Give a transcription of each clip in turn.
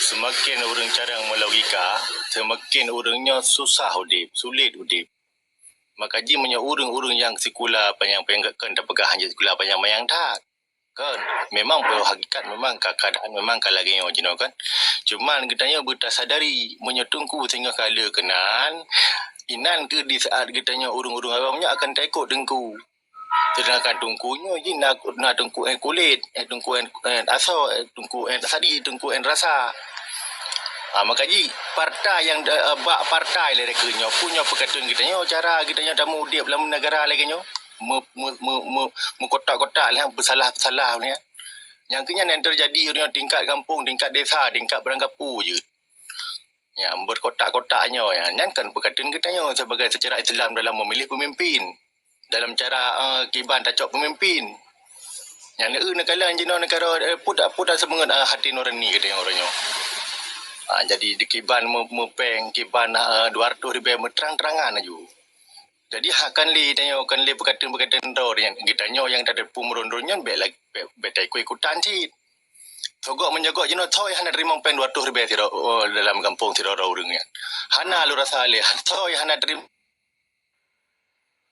semakin orang cara melogika, semakin orangnya susah udip, sulit udip. Maka ji punya orang-orang yang sekolah panjang kan tak pegah hanya sekolah panjang tak. Kan memang hakikat memang keadaan memang kalau lagi yang jino kan. Cuman kitanya bertasadari menyetungku sehingga kala kenan inan ke di saat kitanya orang-orang awamnya akan takut dengku. Sedangkan tungkunya je nak tungku kulit, tungku asal, tungku sadi, tungku rasa. Maka ji partai yang bak partai le rekenya punya perkataan kita nyo cara kita nyo tamu dia dalam negara lagi nyo kotak-kotak lah bersalah-salah ni. Yang kenya yang terjadi orang tingkat kampung, tingkat desa, tingkat beranggapu je. Ya, berkotak-kotaknya ya. Yang kan perkataan kita nyo sebagai secara Islam dalam memilih pemimpin. Dalam cara kiban tacok pemimpin. Yang negara jino negara pudak semangat hati nurani kata orangnya. Jadi di kiban mepeng kiban 200,000 terang-terangan aja. Jadi akan li tanya akan li perkataan ro yang kita nyo yang ada pumurundurnya betai ikutan sih. Sogok menjogok jino toy hana terima pen 200,000 tiro dalam kampung tiro ro urangnya. Hana lu rasa le toy hana terima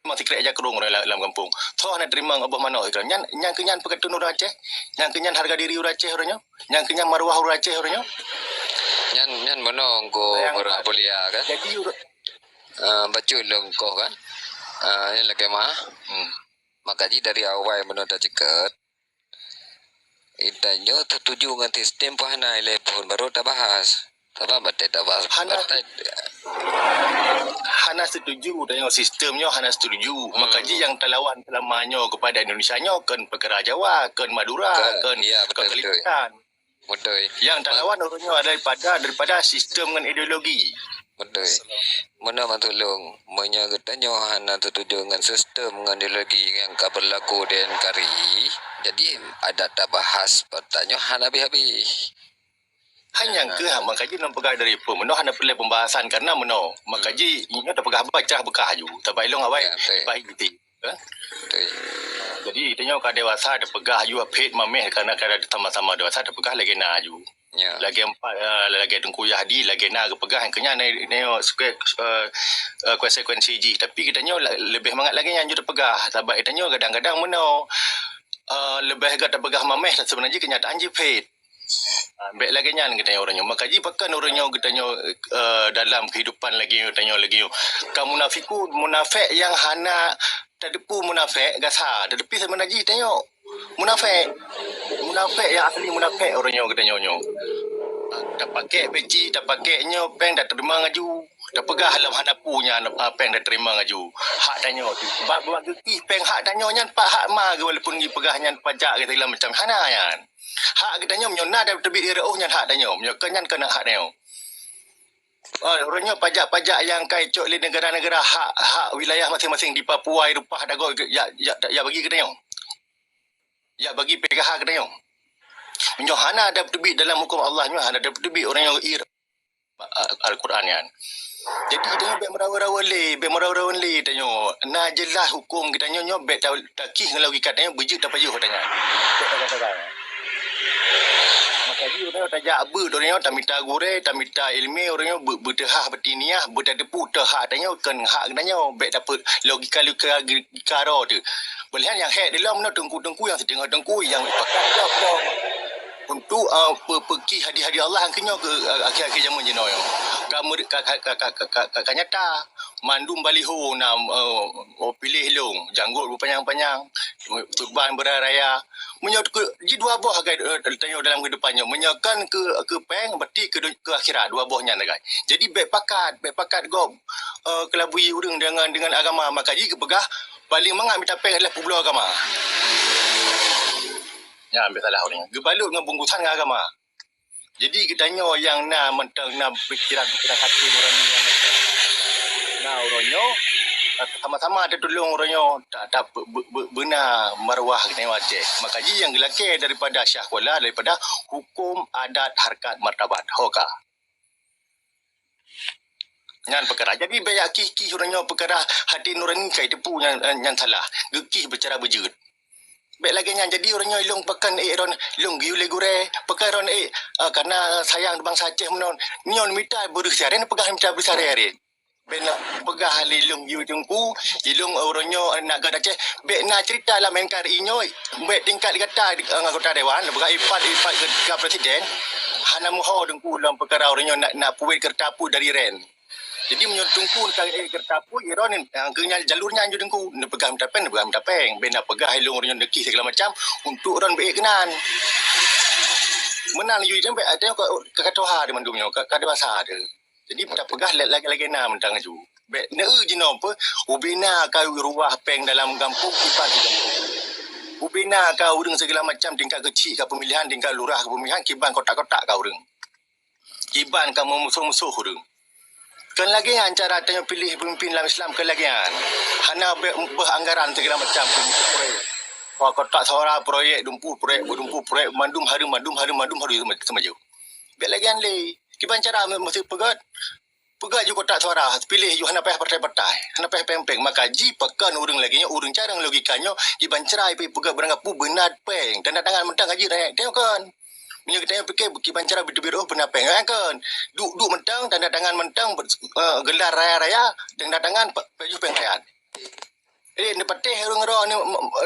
masih kerja kerung dalam kampung. So nak terima apa mana itu? Yang kenyan perkataan orang Aceh, yang kenyan harga diri orang Aceh orangnya, yang kenyan maruah orang Aceh orangnya. Yang mana ko merak polia kan? Jadi baca long ko kan? Yang lagi mah. Makanya dari awal mana dah cakap. Itanya tertuju dengan sistem pahana telepon baru dah bahas. Apa betul dah bahas? Hana setuju dengan sistemnya, Hana setuju. Makanya yang terlawan selamanya kepada Indonesia nya kan perkara Jawa, kan Madura, kan Kalimantan. Betul. Yang terlawan orangnya daripada sistem dengan ideologi. Betul. Mana matulung menyagatanya Hana tertuju dengan sistem dengan ideologi yang berlaku di NKRI. Jadi ada tak bahas pertanyaan Hana habis-habis. Hanya ke makanya nak pegang dari pun meno hana perlu pembahasan karena meno makanya ini dah pegang baca bekah ju tabai long awai baik gitu jadi tanya ka dewasa ada pegah ju apet mameh karena kada sama-sama dewasa ada pegah lagi na ju lagi empat lagi tengku yahdi lagi na ke pegah kenya neo konsekuensi ji tapi kita nyo lebih mangat lagi yang ju pegah tabai tanya kadang-kadang meno lebih agak pegah mameh sebenarnya kenyataan ji pet. Baik lagi nyan kita orangnya. Makanya pakan orangnya kita dalam kehidupan lagi tanya lagi. Kamu munafik yang hana terdepu munafik gasa. Tetapi sebenarnya tanya munafik yang asli munafik orangnya kita nyo. Tak pakai peci, tak pakai nyo peng dah terima ngaju. Dah pegah dalam hana punya peng dah terima ngaju. Hak tanya tu. Buat geki peng hak tanya nyan pak hak ma walaupun gi pegah nyan pajak kita hilang macam hana yan. Hak kita nyo nyona dah terbit di reuh nyan hak tanya. Nyan kena hak tanya. Orangnya pajak-pajak yang kai cok di negara-negara hak wilayah masing-masing di Papua, Eropah dago ya bagi kita nyo. Ya bagi PKH kita nyo. Menyo hana ada terbit dalam hukum Allah nyo hana ada terbit orang yang Al-Quran yan. Jadi kita be merawa-rawa le tanyo. Na jelas hukum kita nyo be takih dengan logika tanya bejut tak payah tanya. Maka dia orang tajak ber orangnya tamita gore tamita ilmi orangnya bertehah bertiniah berdepu tehah tanya kan hak tanya be dapat logika ro tu. Belian yang head dalam mana tengku-tengku yang setengah tengku yang pakai job untuk pergi hadi-hadi Allah angkanya ke akhir-akhir zaman je no yo. Kamu nyata mandum baliho na pilih long janggut berpanjang-panjang turban beraya menyot ke ji dua buah tanya dalam kehidupannya menyakan ke peng berarti ke akhirat dua buahnya guys. Jadi baik pakat go kelabui urang dengan agama maka ji kepegah paling mangat minta peng adalah pulau agama. Ya, ambil salah orangnya. Gebalut dengan bungkusan dengan agama. Jadi kita tanya yang nak pikiran-pikiran hati orang ni yang nak orangnya sama-sama ada tolong orangnya tak benar maruah kita yang Aceh. Makanya yang gelake daripada Syah Kuala daripada hukum adat harkat martabat hoka. Yang perkara. Jadi banyak kih orangnya perkara hati nurani kai tepu yang salah. Gekih bercara berjut. Baik lagi yang jadi orangnya ilung pekan ron ilung giu le gure pekan ron karena sayang bangsa Aceh menon nyon mita berusiaren pegah mita bersare-are. Ben pegah ilung giu tungku ilung orangnya nak gada Aceh be na cerita lah main kari inyo be tingkat kata anggota dewan pegah ipat ke presiden hana muho tungku dalam perkara orangnya nak puit kertapu dari ren. Jadi menyotungku kertapu iron kenyal jalurnya anju dengku ne pegang tapeng bena pegah ilung orang deki segala macam untuk orang baik kenan menang yu sampai ada ke katoha de mandumnya ke bahasa ada jadi tak pegah lagi na mentang aju be ne jino apa ubina ka ruah peng dalam kampung kipan ubina ka urang segala macam tingkat kecil ka pemilihan tingkat lurah ke pemilihan kiban kotak-kotak ka urang kiban ka musuh-musuh urang kan lagi yang cara tanya pilih pemimpin dalam Islam kan lagi yang hana beranggaran segala macam proyek. Wah kotak suara proyek dumpu proyek mandum hari semaju. Biar lagi yang le. Kiban cara mesti pegat juga kotak suara pilih ju hana payah partai-partai. Hana payah pempeng maka ji pekan urang lagi nya urang cara logikanya kiban cerai pi pegat beranggapu benar peng tanda tangan mentang haji rakyat tengok kan. Punya kita fikir kiban cara biru benar peng kan. Duk mentang tanda tangan mentang gelar raya-raya tanda tangan baju peng rakyat. Ni patih orang-orang ni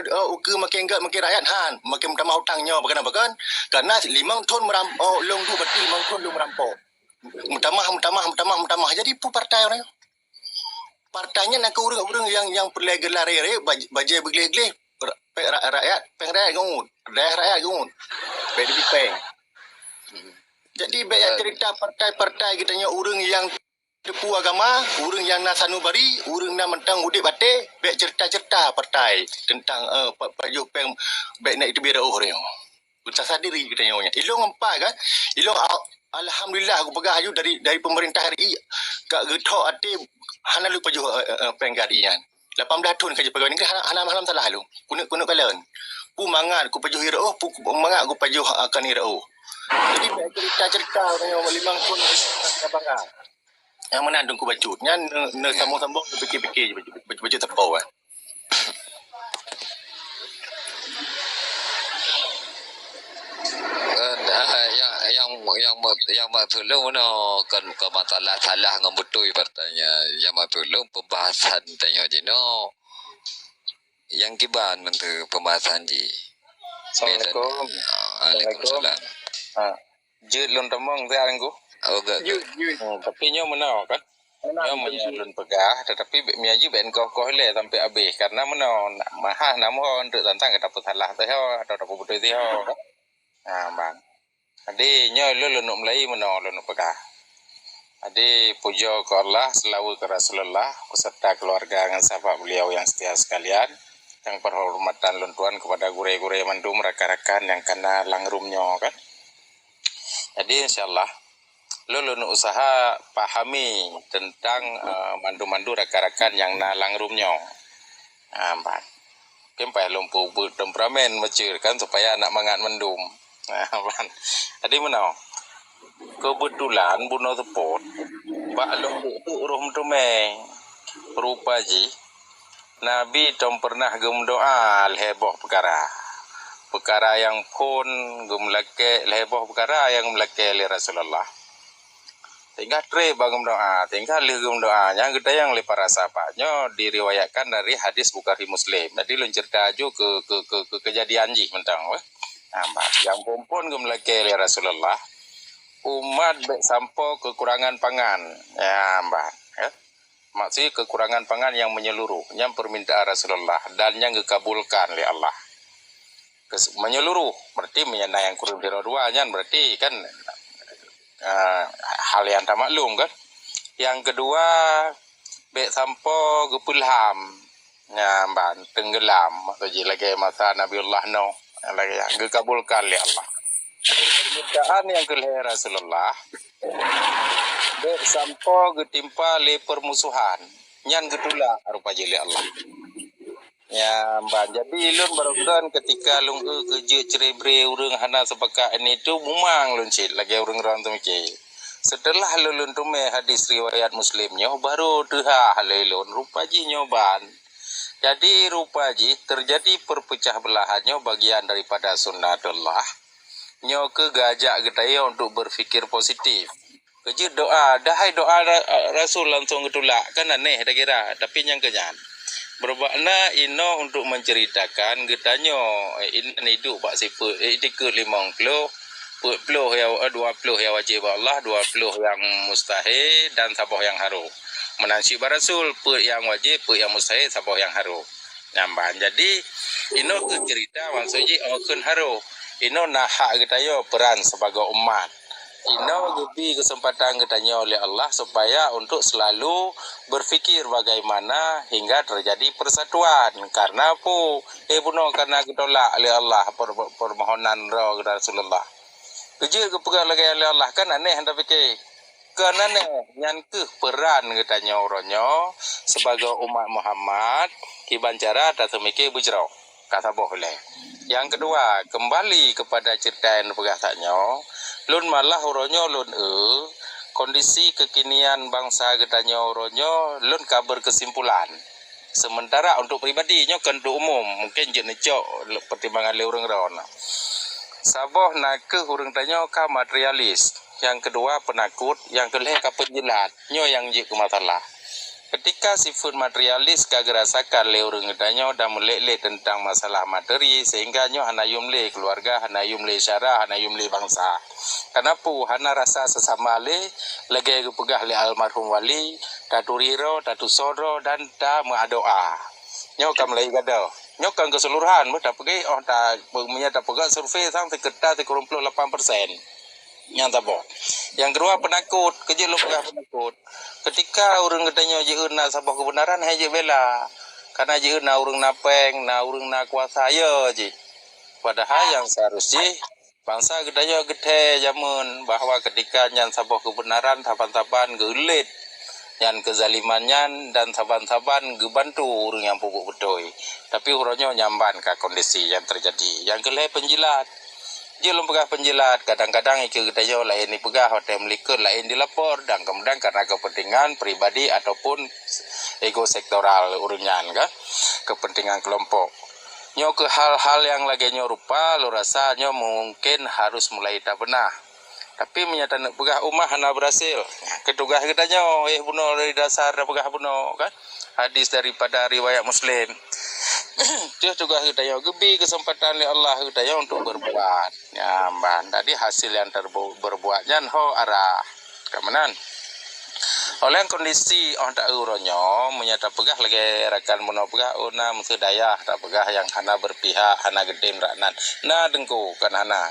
uke makin rakyat han makin tambah hutangnya bakan karena 5 ton merampok long tu berarti 5 ton long merampok. Mutamah jadi pu partai orang. Partainya nak urang yang perlu gelar raya bajai begle-gle rakyat peng rakyat gungut. Rakyat gungut. Bedi peng. Jadi banyak cerita partai-partai kita nya urang yang depu agama, urang yang nasanubari, urang nak mentang udip batik, banyak cerita-cerita partai tentang Pak Jopeng baik nak itu biar orang. Berasa diri kita nya. Ilong empat kan? Ilong alhamdulillah aku pegah aju dari pemerintah RI kat getok ati hana lu paju penggat ian. 18 tahun kerja pegawai negeri hana malam salah lu. Kuno kalen. Pu mangat ku paju hiro, pu mangat ku paju akan hiro. Jadi cerita-cerita orang yang 5 pun bangga. Yang mana dengku baju. Nya ne sambung-sambung fikir-fikir baju tepau kan. Yang matulung no kan ke masalah salah ngebutui partanya yang matulung pembahasan tanya je no yang kiban mentu pembahasan ji. Assalamualaikum. Waalaikumsalam. Jut lon tamang dia angku. Oh gak. Tapi nyo menau kan. Nyo menyalun pegah tetapi miaji ben kau le sampai habis karena menau mahah namo untuk tantang ke dapat salah teh atau dapat betul teh. Bang. Adi nyo lu nuk Melayu menau lu nuk pegah. Adi puja ke Allah, selawat ke Rasulullah beserta keluarga dan sahabat beliau yang setia sekalian. Yang perhormatan luntuan kepada gure-gure mandum rakan-rakan yang kena langrumnya kan. Jadi insyaallah lu usaha pahami tentang mandu-mandu rakan-rakan yang na langrumnya. Mbak. Kempai lumpuh temperamen macir kan supaya anak mangat mendum. Jadi mana? Kebetulan buno tepot Pak roh tume berupa ji Nabi tom pernah gum doa heboh perkara yang pun gum lake heboh perkara yang melake li Rasulullah tinggal tre bagum doa tinggal li gum doanya kita yang li para sahabatnya diriwayatkan dari hadis Bukhari Muslim jadi lun cerita aju ke kejadian ji mentang yang pun gum lake li Rasulullah umat sampo kekurangan pangan ya mbak ya maksud kekurangan pangan yang menyeluruh yang permintaan Rasulullah dan yang dikabulkan oleh Allah menyeluruh berarti menyana yang kurang dua berarti kan hal yang tak maklum kan yang kedua sampo gepulham ya mbak tenggelam atau lagi masa Nabiullah no lagi yang dikabulkan oleh Allah permintaan yang kelihatan Rasulullah sampo getimpa le permusuhan nyan gedula rupa jeli Allah ya mbak jadi lun barukan ketika lung kerja cerebre urang hana sepaka ini tu mumang lun cit lagi urang tu mikir setelah lun tume hadis riwayat muslimnya baru tuha halelun rupa ji nyoban Jadi rupa ji terjadi perpecah belahannya bagian daripada sunnatullah. Nyo ke gajak getaya untuk berfikir positif. Kerja doa, dahai doa Rasul langsung ketulak. Kan aneh dah kira. Tapi yang kenyan. Bermakna ino untuk menceritakan getanyo ini hidup pak siapa ikut 50 puluh yang 20 yang wajib Allah 20 yang mustahil dan sabah yang haru menasib Rasul put yang wajib put yang mustahil sabah yang haru nyamban jadi ino ke cerita maksudnya akan haru ino nahak getayo peran sebagai umat. Ino lebih kesempatan katanya oleh Allah supaya untuk selalu berfikir bagaimana hingga terjadi persatuan. Karena apa? Buno karena ketolak oleh Allah permohonan roh Rasulullah. Kerja kepegang lagi oleh Allah kan aneh anda fikir. Kan aneh yang ke peran katanya orangnya sebagai umat Muhammad kiban cara atau mikir bujrau. Kata boleh. Yang kedua, kembali kepada cerita yang perkataannya, lun malah uronyo lun kondisi kekinian bangsa getanya uronyo lun kabar kesimpulan. Sementara untuk pribadi nyo kan untuk umum, mungkin je necok pertimbangan le urang rona. Saboh nak ke urang tanyo ka materialis. Yang kedua penakut, yang kelih ka penjilat. Nyo yang je ke masalah. Ketika sifat materialis kagak rasakan leurung danyo dan melek tentang masalah materi sehingga nyo hanayum le keluarga, hanayum le syara, hanayum le bangsa. Kenapa? Hana rasa sesama le lagi pegah le almarhum wali, tatu riro, tatu sodro dan ta doa. Nyo kam lagi gado. Nyo kan keseluruhan tak pergi tak punya tak pegah survei sang sekitar 38%. Yang tabo. Yang kedua penakut, kerja lu pegah penakut. Ketika orang katanya jeuna sabah kebenaran haje bela. Karena jeuna orang napeng, orang na kuasa ya je. Padahal yang seharusnya bangsa katanya gede zaman bahwa ketika nyan sabah kebenaran taban-taban geulit. Yang kezalimannya dan saban-saban gebantu orang yang pupuk betul. Tapi orangnya nyamban ke kondisi yang terjadi. Yang kelih penjilat. Dia pegah penjilat, kadang-kadang ikut kita yo lain ni pegah hotel melikut, lain dilapor dan kemudian karena kepentingan pribadi ataupun ego sektoral urunyan kan, kepentingan kelompok. Nyo ke hal-hal yang lagi nyo rupa, lo rasa nyo mungkin harus mulai tak benar. Tapi menyatakan pegah umah hana berhasil. Ketugah kita nyo, buno dari dasar pegah buno kan, hadis daripada riwayat Muslim. Dia juga hidayah gebi kesempatan oleh Allah hidayah untuk berbuat. Ya, mbak. Tadi hasil yang berbuatnya ho arah kemenan. Oleh kondisi tak uronyo menyata pegah lagi rakan mono pegah una musuh daya tak pegah yang hana berpihak hana gedem raknan. Nah dengku kan hana.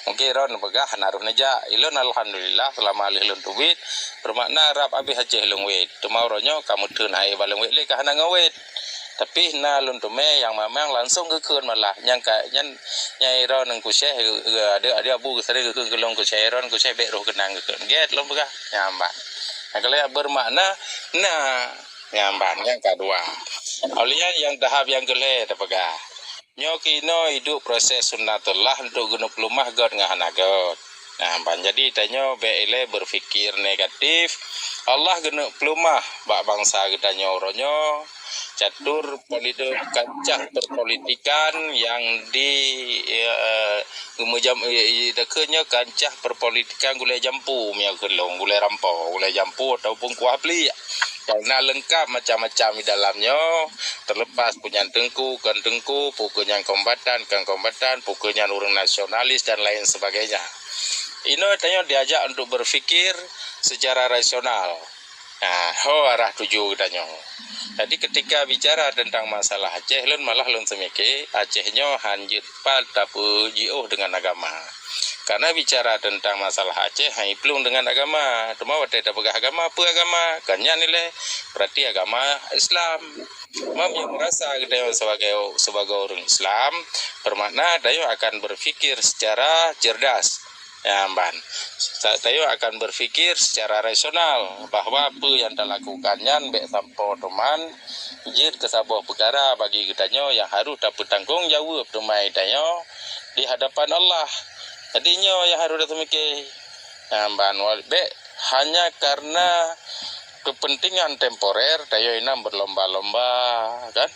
Mungkin ron pegah hana ruh neja. Ilun alhamdulillah selama ilun tubit bermakna rap abi haji ilung wit. Tuma uronyo kamu tun hai balung wit le ka hana ngawit. Tapi na lun tu me yang memang langsung ke kun malah yang kayak nyai ron nang kuseh ada abu kesari ke kelong kuseh ron kuseh be roh kenang ke get lom begah nyamban. Nah kalau bermakna nyamban yang kedua. Aulian yang tahap yang kelih ta pegah. Nyokino hidup proses sunnatullah untuk guna pelumah god ngahanagot. Nah, jadi tanyo bele berfikir negatif. Allah guna pelumah bak bangsa kita nyoronyo catur politik kancah perpolitikan yang di gemujam dekenya kancah perpolitikan gulai jampu mia gelong gulai rampau gulai jampu ataupun kuah beli karena lengkap macam-macam di dalamnya terlepas punya tengku kan tengku pukulnya kombatan kan kombatan pukulnya orang nasionalis dan lain sebagainya. Ini tanya diajak untuk berfikir secara rasional. Nah, arah tuju tanya. Jadi ketika bicara tentang masalah Aceh, lun malah lun semike Acehnya hanjut pal tapu jio dengan agama. Karena bicara tentang masalah Aceh, hai pelung dengan agama. Cuma waktu tak pegah agama, apa agama? Kanya nilai berarti agama Islam. Mam yang merasa kita sebagai orang Islam, bermakna dayo akan berfikir secara cerdas. Ya, Ban. Saya akan berfikir secara rasional bahwa apa yang dilakukannya mbek sampo teman jid ke sebuah perkara bagi kitanya yang harus dapat tanggung jawab temai dayo di hadapan Allah. Tadinya yang harus ditemike Ban walbek hanya karena kepentingan temporer dayo ina berlomba-lomba kan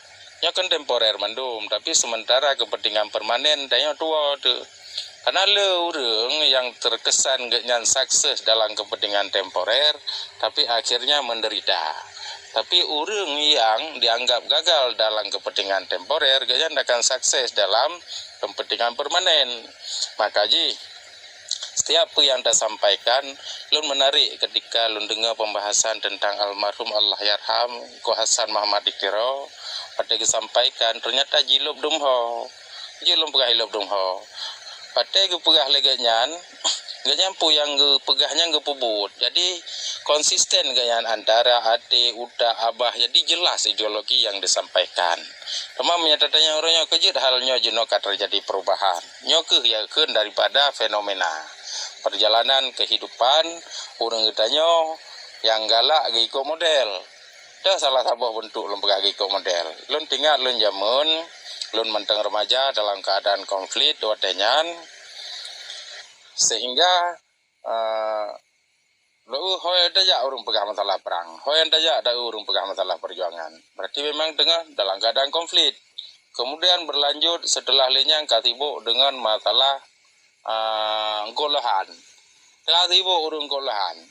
Nya kan temporer mandum, tapi sementara kepentingan permanen tanya tua tu. Karena le orang yang terkesan genyan sukses dalam kepentingan temporer, tapi akhirnya menderita. Tapi orang yang dianggap gagal dalam kepentingan temporer, genyan akan sukses dalam kepentingan permanen. Maka ji, setiap apa yang anda sampaikan, lun menarik ketika lun dengar pembahasan tentang almarhum Allah yarham Ko Hasan Muhammad Dikiro. Pada disampaikan ternyata jilub dumho, jilub pegah hilub dumho. Pada pegah leganyan, ganyan pu yang pegahnya pebut. Jadi konsisten ganyan antara ade, uda, abah. Jadi jelas ideologi yang disampaikan. Teman menyatakannya orangnya kejut halnya jenoka terjadi perubahan. Nyoke ya kun daripada fenomena perjalanan kehidupan orang kitanya yang galak giko model. Dah salah satu bentuk lembaga giko model. Lun tinggal lun jamun, lun menteng remaja dalam keadaan konflik watenyan, sehingga lu hoy daya urung pegang masalah perang, hoy daya ada urung pegang masalah perjuangan. Berarti memang tengah dalam keadaan konflik. Kemudian berlanjut setelah lenyang katibo dengan masalah golahan. Katibo urung golahan.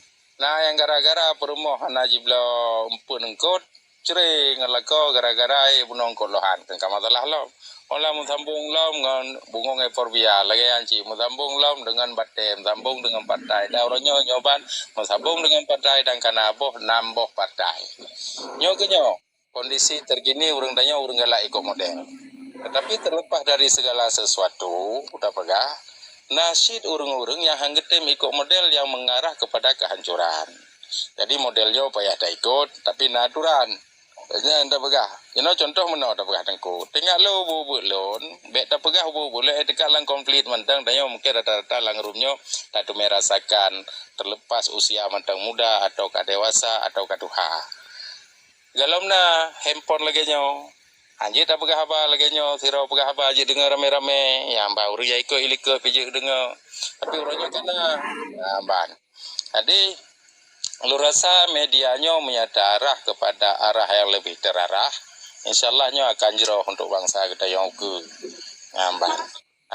Nah yang gara-gara perumahan najiblo umpun engkot cering ngelako gara-gara bunong golahan. Tengah masalah lo. Olah sambung lam dengan bungong eforbia lagi anci sambung lam dengan batem sambung dengan partai dauronyo nyoban sambung dengan partai dan kanaboh namboh partai nyokenyo kondisi terkini urang tanya urang galak ikut model. Tetapi terlepas dari segala sesuatu udah pegah nasid urang-urang yang hanggetem ikut model yang mengarah kepada kehancuran. Jadi modelnya payah tak ikut tapi naturan. Nya anda pegah. Contoh mana anda pegah tengku. Tengok lo bubu lon, bet tak pegah bubu boleh dekat lang konflik mentang tanya mungkin rata-rata lang rumnyo tak tu merasakan terlepas usia mentang muda atau dewasa atau tuha. Galomna handphone lagi nyo. Anjir tak pegah apa lagi nyo, sirau pegah apa aja dengar rame-rame. Yang baru ya ikut ilikut pijak dengar. Tapi orangnya kena. Ban. Jadi lu rasa medianya menyata arah kepada arah yang lebih terarah, insyaallah akan jero untuk bangsa kita yang ke ngambang.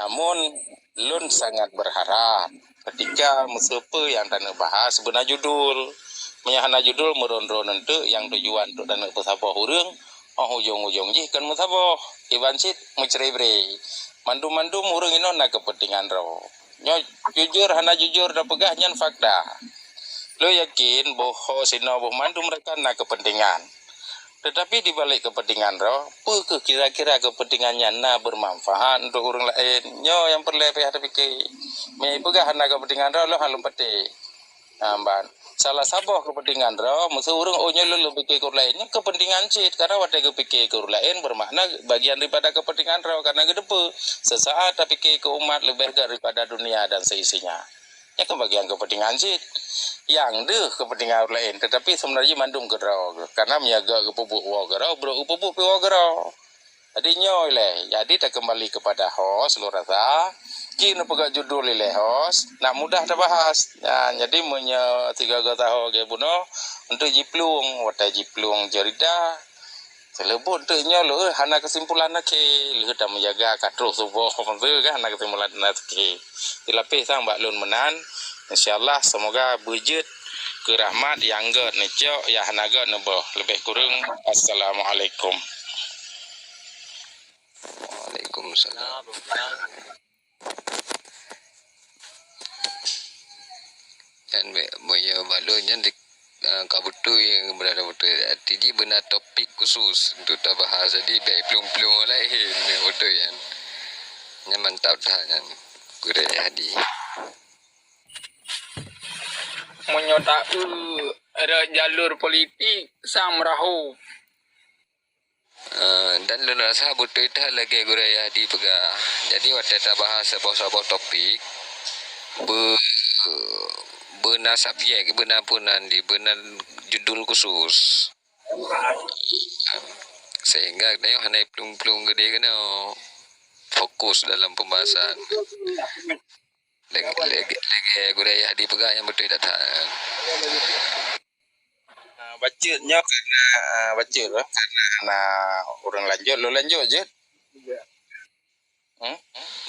Namun lun sangat berharap ketika musupa yang tanah bahas benar judul, menyahana judul meronro nanti yang tujuan untuk tanah pesabah hurung, ujung-ujung ji kan musabah, ibancit mencerebre, mandum-mandum hurung ino nak kepentingan ro. Nyo jujur hana jujur dah pegah nyan fakta. Lo yakin boho sino boh mandu mereka nak kepentingan. Tetapi di balik kepentingan roh, kira-kira kepentingannya na bermanfaat untuk orang lain. Nyo yang perlu pihak fikir. Me pegah nak kepentingan roh lo halum peti. Namban. Salah sabah kepentingan roh, musuh orang onyo lo fikir ke lainnya kepentingan cit karena wadah kepikir ke lain bermakna bagian daripada kepentingan roh karena gedepe sesaat tapi ke umat lebih daripada dunia dan seisinya. Ya kebagian kepentingan cit. Yang deh kepentingan lain tetapi sebenarnya mandum gerau karena menjaga kepupuk wa gerau bro kepupuk pi wa gerau jadi nyoy le jadi tak kembali kepada host lu rasa kini pegak judul le host nak mudah dah bahas ya, jadi menye 3 tahun ke buno untuk jiplung wata jiplung cerita selebut tu nyo lu hana kesimpulan nak lu dah menjaga katru subuh pentu kan hana kesimpulan nak ke dilapih sang bak lun menan. InsyaAllah semoga berjud ke rahmat yang ge necok ya hanaga nebo lebih kurang. Assalamualaikum. Waalaikumsalam. Dan boya balonnya di kabutu yang berada betul. Jadi benar topik khusus untuk kita bahas. Jadi baik pelung-pelung lain betul yang mantap dah yang gurau hadi. Menyotak ada jalur politik sang merahu. Dan lu rasa betul itu lagi guraya di pegah. Jadi waktu kita bahas sebuah topik benar subjek benar punan di benar judul khusus. Sehingga kita hanya pelung-pelung gede kena fokus dalam pembahasan. Lagi guraya di pegah yang betul datang. Bacutnya karena bacut lah karena orang lanjut lo lanjut je.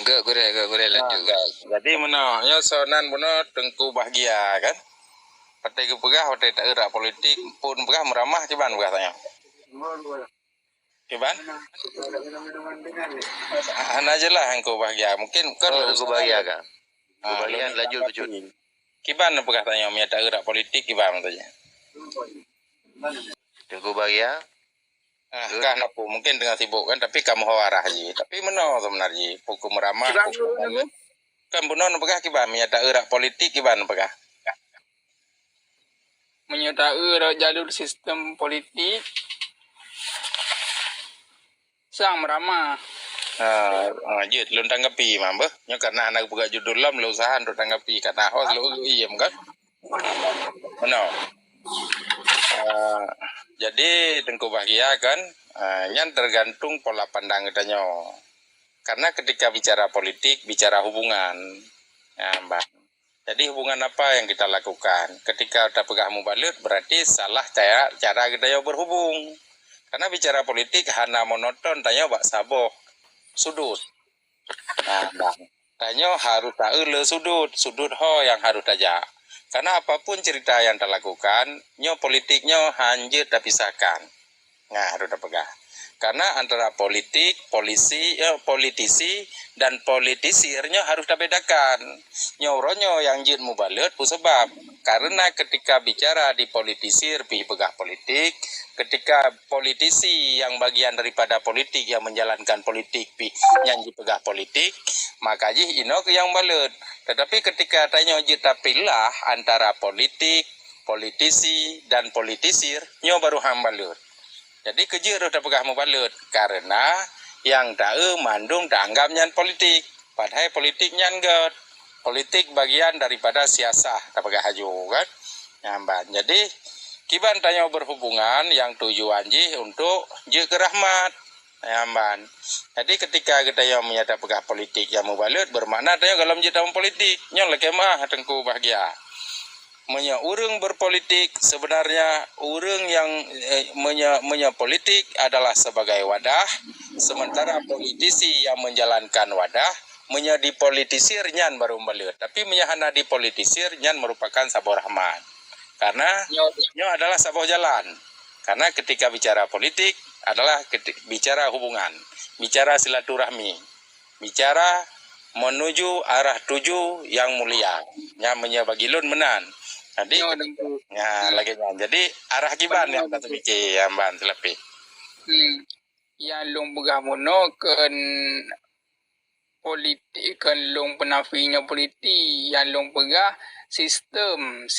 Enggak gore lanjut. Jadi mana nya sonan mana Tengku Bahagia kan. Partai kepegah partai tak gerak politik pun pegah meramah ciban pegah tanya. Ciban? Hana aja lah Tengku Bahagia. Mungkin kan Tengku Bahagia kan. Bahagia lanjut bacut. Kiban pegah tanya mia tak gerak politik kiban tanya. Tengku Bahagia. Kan aku mungkin tengah sibuk kan tapi kamu hawarah je. Tapi mana sebenarnya hukum ramah hukum kan benar pegah kiban mia tak gerak politik kiban pegah. Menyertai jalur sistem politik sang meramah. Je lu tanggapi mamba nya karena anak buka judul lam lu usaha untuk tanggapi karena host lu iem kan. Mana? Jadi Tengku Bahagia kan yang tergantung pola pandang kita nyo. Karena ketika bicara politik, bicara hubungan. Ya, Mbak. Jadi hubungan apa yang kita lakukan? Ketika kita pegang mubalut berarti salah cara kita nyo berhubung. Karena bicara politik hana monoton tanya bak saboh sudut. Nah, tanya harus tahu le sudut ho yang harus tajak. Karena apapun cerita yang kita lakukan, nyo politiknya hanya terpisahkan. Nah, harus pegang. Karena antara politik, politisi dan politisirnya harus dibedakan. Nyoronyo yang jid mubalut sebab karena ketika bicara di politisir pi pegah politik, ketika politisi yang bagian daripada politik yang menjalankan politik pi yang pegah politik, maka jih inok yang balut. Tetapi ketika tanya jid tapilah antara politik, politisi dan politisir, nyo baru hambalut. Jadi kerja dah pegah mubalut karena yang tahu mandung dianggap nyan politik. Padahal politik nyan god. Politik bagian daripada siasah dah pegah haju kan. Nyamban. Jadi kiban tanya berhubungan yang tujuan je untuk je ke rahmat. Nyamban. Jadi ketika kita yang menyata pegah politik yang mubalut bermakna tanya kalau je tahun politik nyon lekemah Tengku Bahagia. Urang berpolitik sebenarnya urang yang politik adalah sebagai wadah, sementara politisi yang menjalankan wadah dipolitisir nyan baru balut. Tapi menyahana dipolitisir nyan merupakan sabuh rahmat. Karena nyo adalah sabuh jalan. Karena ketika bicara politik adalah bicara hubungan, bicara silaturahmi, bicara menuju arah tuju yang mulia. Nya bagilun menan. Jadi, ya lagi jadi arah kiban yang kita pikir yang ban lebih. Yang long pegah mono kan politik kan long penafinya politik yang long pegah sistem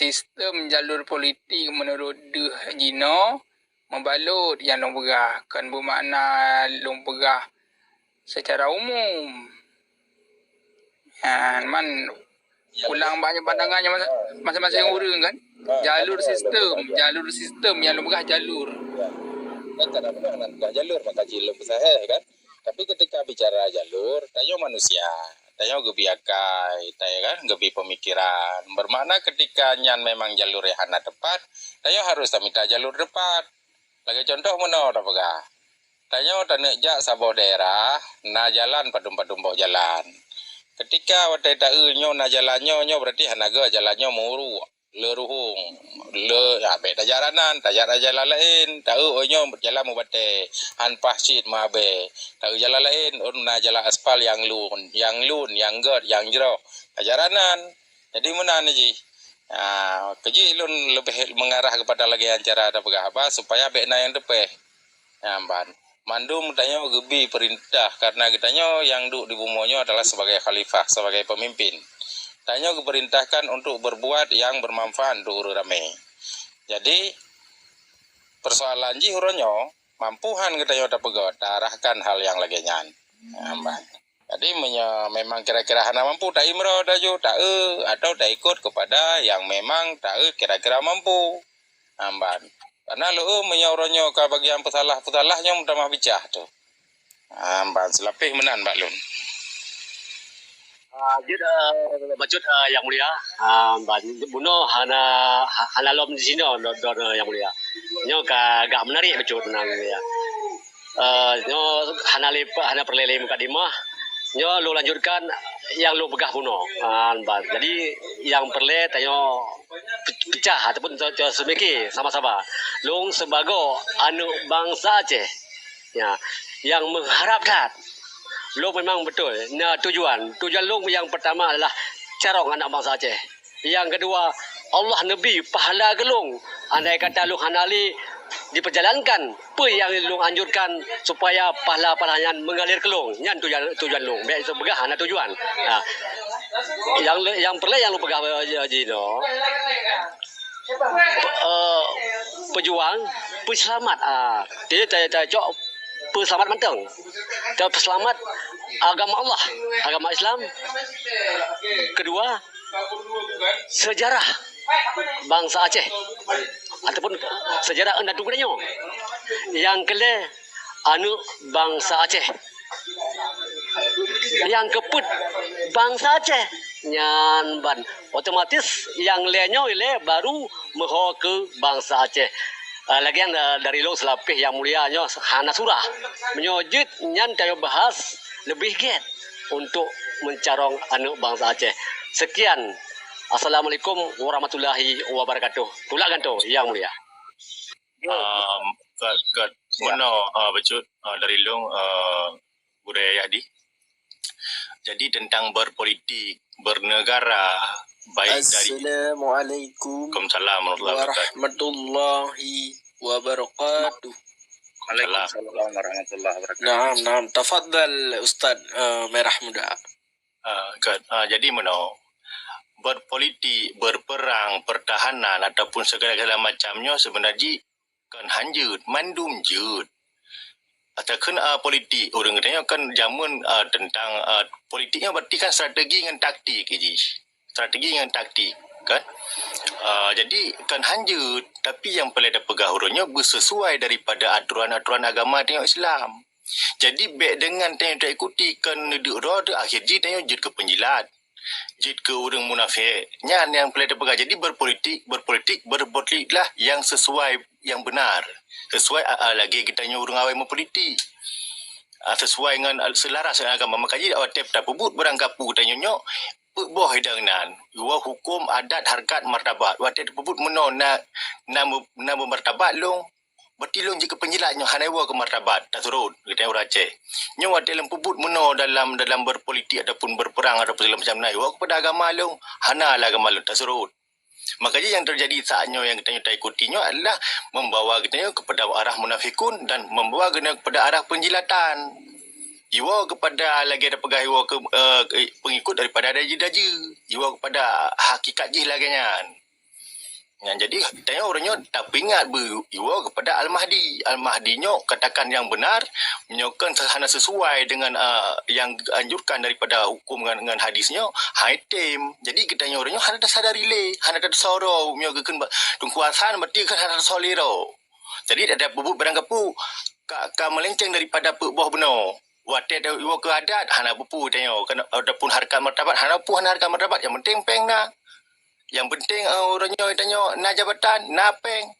jalur politik menurut Jino membalut yang long pegah kan bermakna long pegah secara umum. Man ulang banyak pandangannya masing-masing urang kan. Jalur sistem yang lemah jalur. Kan kadang-kadang jalur maka jilum saya kan. Tapi ketika bicara jalur, tayo manusia, tayo gebiakai, tayo kan gebi pemikiran. Bermakna ketika nyan memang jalur yang hana tepat, tayo harus minta jalur tepat. Lagi contoh mana dah pegah. Tayo tanek jak saboh daerah, na jalan padum-padum bawa jalan. Ketika wadah nyo na jalannya nyo berarti hanaga jalannya muru leruhung ya be tajaranan tajara jalan lain tahu nyo jalan mu bate han pasit mabe tahu jalan lain na jalan aspal yang lun yang god yang jero tajaranan jadi mana ji keji lun lebih mengarah kepada lagi cara ada pegah apa supaya be na yang depe nyamban mandum tanyo gebi perintah karena kitanya yang duduk di bumonyo adalah sebagai khalifah, sebagai pemimpin. Tanyo diperintahkan untuk berbuat yang bermanfaat untuk urang ramai. Jadi persoalan ji huronyo mampuhan kitanyo dapegot arahkan hal yang lagi nyan. Jadi memang kira-kira hana mampu tak imro daju tak atau tak ikut kepada yang memang tak kira-kira mampu. Karena lu menyauronyo ke bagian pesalah-pesalahnya mudah mah bicah tu. Amban selapih menan Mbak Lun. Bacut yang mulia, buno hana lom di sini yang mulia. Nyo agak menarik becut nang ya. Nyo hana perlele muka dimah. Nyo lu lanjutkan yang lu pegah puno. Jadi yang perle tanyo pecah ataupun semiki sama-sama. Long sebagai anu bangsa Aceh. Ya, yang mengharapkan long memang betul. Nah, tujuan long yang pertama adalah carong anak bangsa Aceh. Yang kedua, Allah Nabi pahala gelung. Andai kata long hanali diperjalankan apa yang long anjurkan supaya pahala-pahalanya mengalir kelong. Nyan tujuan long. Baik sebegah ana tujuan. Nah, yang perlu yang lu pegah Jino. Pejuang, peselamat. Dia saya cok peselamat manteng. Peselamat agama Allah, agama Islam. Kedua, sejarah bangsa Aceh ataupun sejarah Nadungnya. Yang kedua, anu bangsa Aceh. Yang keput bangsa Aceh nyan ban otomatis yang lainnya baru meho ke bangsa Aceh. Lagian dari lo selapih yang mulianya hana surah menyojit nyan tayo bahas lebih get untuk mencarong anu bangsa Aceh. Sekian. Assalamualaikum warahmatullahi wabarakatuh. Tulakan tu yang mulia. Kat mono becut dari long budaya Yadi. Jadi tentang berpolitik, bernegara, baik dari Assalamualaikum Waalaikumsalam warahmatullahi wabarakatuh. Waalaikumsalam warahmatullahi wabarakatuh. Naam, tafadhal Ustaz Merah Muda. Jadi berpolitik, berperang, pertahanan ataupun segala-gala macamnya sebenarnya kan hanjut, mandum jut. Ataupun politik, orang katanya kan jamun tentang politiknya berarti kan strategi dengan taktik je. Strategi dengan taktik kan. Jadi kan hanjut, tapi yang paling ada pegah urutnya bersesuai daripada aturan-aturan agama tengok Islam. Jadi baik dengan tengok tak ikuti kan duduk roda akhir tengok jut ke penjilat. Jid ke orang munafik. Nyan yang paling terpegang. Jadi berpolitiklah yang sesuai, yang benar. Sesuai lagi kita orang awal berpolitik. Sesuai dengan selaras dengan agama. Makanya awak tak pebut beranggapu tanya nyok. Boh hidangan. Wa hukum adat harkat martabat. Awak tak pebut meno na martabat long. Berarti long jika penjilatnya hanewa ke martabat tak turun kita orang Aceh. Nyawa dalam pebut meno dalam berpolitik ataupun berperang ataupun segala macam naik. Wak kepada agama long hana lah agama long tak turun. Makanya yang terjadi saatnya yang kita tak ikutinya adalah membawa kita kepada arah munafikun dan membawa kita kepada arah penjilatan. Iwa kepada lagi ada pegah iwa ke pengikut daripada ada daji. Iwa kepada hakikat jih lagi nyan. Ya, jadi tanya orangnya tak ingat iwa kepada Al-Mahdi. Al-Mahdinya katakan yang benar, menyokan sehana sesuai dengan yang anjurkan daripada hukum dengan hadisnya, haitim. Jadi kita tanya orangnya hana ada sadari le, hana ada soro, menyokan tungkuasan berarti kan hana ada solero. Jadi ada bubuk beranggapu ka melenceng daripada bawah benar. Wate ada iwa ke adat hana bupu tanya kan adapun harkat martabat hana pu hana harkat martabat yang penting peng na. Yang penting orangnya tanya na jabatan, na peng,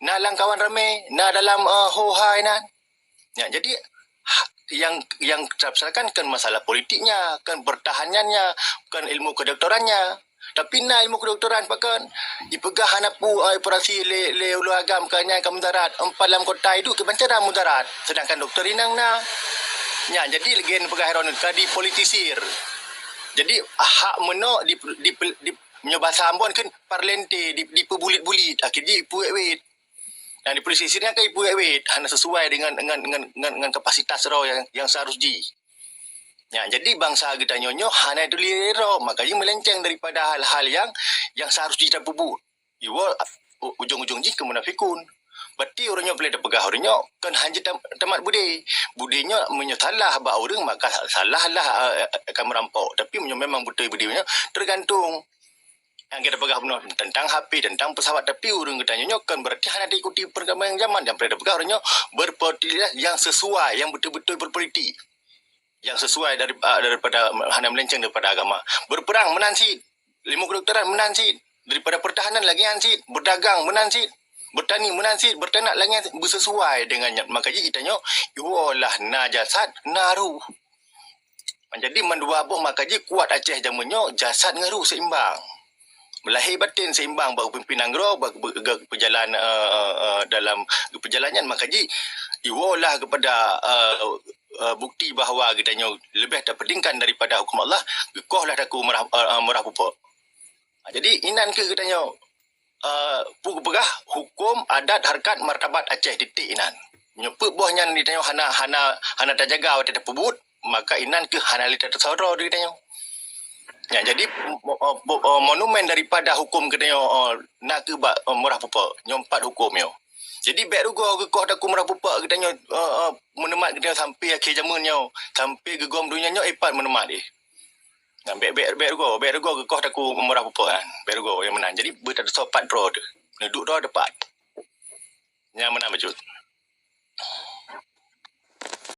na langkawan ramai, na dalam hohai nan. Ya, jadi yang terapsalkan kan masalah politiknya, kan pertahanannya, kan ilmu kedoktorannya. Tapi na ilmu kedoktoran pakan dipegah hanapu operasi le ulu agam kanya ke mudarat. Dalam kota itu ke bancara mudarat. Sedangkan doktor inang na. Ya, jadi lagi pegah heron di politisir. Jadi hak meno di bahasa Ambon kan parlente di pebulit-bulit akhirnya ipu wet. Dan di polisi sini kan ipu wet hanya sesuai dengan kapasitas roh yang seharusnya. Ya, jadi bangsa kita nyonyo hanya itu lero makanya melenceng daripada hal-hal yang seharusnya kita pebut. Iwa ujung-ujung ji kemunafikun. Berarti orangnya boleh pegah orangnya kan hanya tamat budi. Budinya menyotalah bah orang maka salahlah akan merampok. Tapi memang betul budinya tergantung. Yang kita pegang benar tentang HP, tentang pesawat. Tapi orang kita kan berarti hanya diikuti perkembangan zaman. Yang pada pegang orangnya berpolitik yang sesuai, yang betul-betul berpolitik. Yang sesuai daripada hanya melenceng daripada agama. Berperang menansit. Ilmu kedokteran menansit. Daripada pertahanan lagi hansit. Berdagang menansit. bertani menansit bertanak langit bersesuai dengannya maka jadi kita nyok iwalah najasat naru. Jadi mendua buah maka jadi kuat Aceh jamannya jasad ngaru seimbang. Melahir batin seimbang bagi pimpinan gro bagi perjalanan dalam perjalanan maka jadi iwalah kepada bukti bahawa kita nyok lebih terpentingkan daripada hukum Allah gekohlah daku merah pupuk. Jadi inan ke kita nyok pegah hukum adat harkat martabat Aceh titik inan. Nyepuk buahnya ni tanya hana terjaga atau terpebut maka inan ke hana lita tersoro dia tanya. Ya jadi monumen daripada hukum kita nak ke murah pupuk nyompat hukum yo. Jadi baik rugo gekoh dak murah pupuk kita menemat kita sampai akhir zaman nyo sampai gegom dunia nyo ipat menemat dia. Nah, baik rugo gekoh dak murah pupuk kan. Baik rugo yang menang. Jadi berada sopat draw tu. Duduk draw dapat. Yang menang baju.